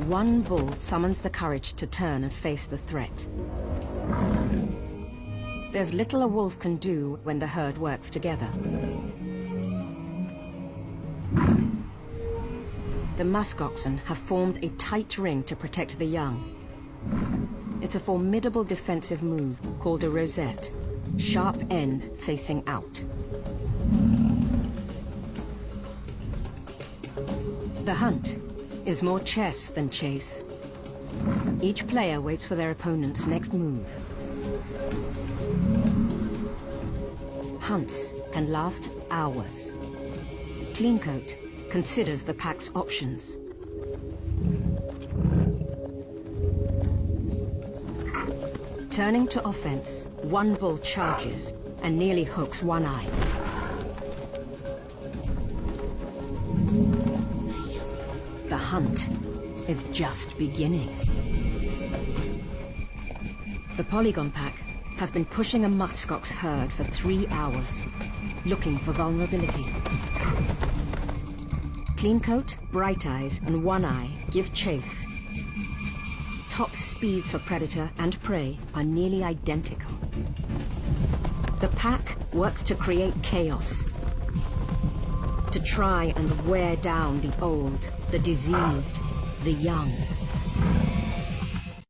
One bull summons the courage to turn and face the threat. There's little a wolf can do when the herd works together. The muskoxen have formed a tight ring to protect the young. It's a formidable defensive move called a rosette, sharp end facing out. The hunt is more chess than chase. Each player waits for their opponent's next move. Hunts can last hours. Cleancoat considers the pack's options. Turning to offense, one bull charges and nearly hooks one eye. The hunt is just beginning. The Polygon pack has been pushing a muskox herd for 3 hours, looking for vulnerability. Cleancoat, Bright Eyes, and One Eye give chase. Top speeds for predator and prey are nearly identical. The pack works to create chaos, to try and wear down the old, the diseased, the young.